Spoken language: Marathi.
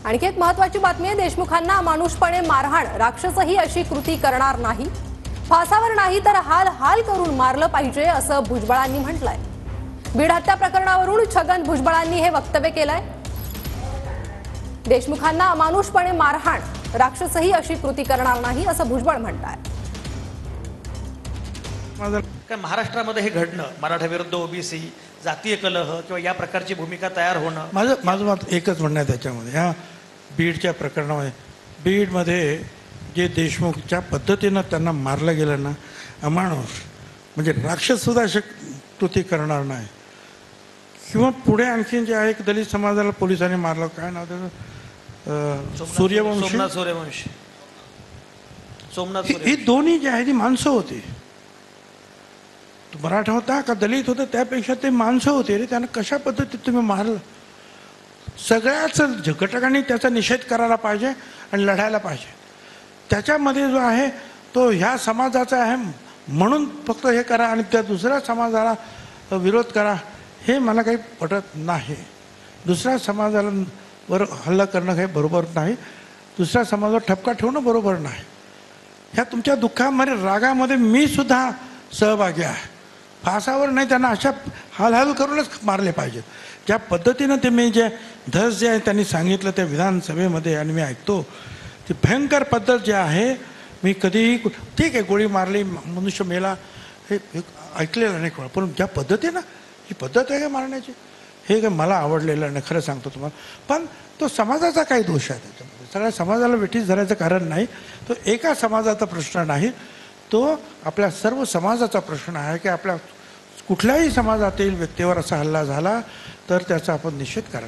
आणखी एक महत्त्वाची बातमी आहे। देशमुखांना अमानुषपणे मारहाण, राक्षसही अशी कृती करणार नाही, फासावर नाही तर हाल हाल करून मारलं पाहिजे असं भुजबळांनी म्हटलंय। बीड हत्या प्रकरणावरून छगन भुजबळांनी हे वक्तव्य केलंय। देशमुखांना अमानुषपणे मारहाण, राक्षसही अशी कृती करणार नाही असं भुजबळ म्हणतात। महाराष्ट्रामध्ये हे घडणं, मराठा विरुद्ध ओबीसी, जातीय कलह किंवा या प्रकारची भूमिका तयार होणं, माझं मत एकच म्हणणं आहे त्याच्यामध्ये। ह्या बीडच्या प्रकरणामध्ये, बीडमध्ये जे देशमुख ज्या पद्धतीनं त्यांना मारलं गेलं ना, अमानुष म्हणजे राक्षससुद्धा अशी कृती करणार नाही। किंवा पुढे आणखीन जे आहे, दलित समाजाला पोलिसांनी मारलं, काय नाव त्याचं, सूर्यवंशी, ही दोन्ही जे आहे ती माणसं होती। मराठा होता का दलित होता, त्यापेक्षा ते माणसं होते रे। त्यांना कशा पद्धतीत तुम्ही मारलं? सगळ्याच घटकांनी त्याचा निषेध करायला पाहिजे आणि लढायला पाहिजे। त्याच्यामध्ये जो आहे तो ह्या समाजाचा आहे म्हणून फक्त हे करा आणि त्या दुसऱ्या समाजाला विरोध करा, हे मला काही पटत नाही। दुसऱ्या समाजाला वर हल्ला करणं काही बरोबर नाही, दुसऱ्या समाजावर ठपका ठेवणं बरोबर नाही। ह्या तुमच्या दुःखामध्ये, रागामध्ये मी सुद्धा सहभागी आहे। फासावर नाही, त्यांना अशा हालहाल करूनच मारले पाहिजेत। ज्या पद्धतीनं ते मी जे धस जे आहे त्यांनी सांगितलं त्या विधानसभेमध्ये आणि मी ऐकतो, ती भयंकर पद्धत जी आहे, मी कधीही ठीक आहे गोळी मारली, मनुष्य मेला, हे ऐकलेलं नाही कोण, पण ज्या पद्धतीनं ही पद्धत आहे का मारण्याची, हे काय मला आवडलेलं नाही, खरं सांगतो तुम्हाला। पण तो समाजाचा काही दोष आहे त्याच्यामध्ये, सगळ्या समाजाला वेठीस धरायचं कारण नाही। तो एका समाजाचा प्रश्न नाही, तो आपल्या सर्व समाजाचा प्रश्न आहे की आपल्या कुठल्याही समाजातील व्यक्तीवर असा हल्ला झाला तर त्याचा आपण निषेध करायला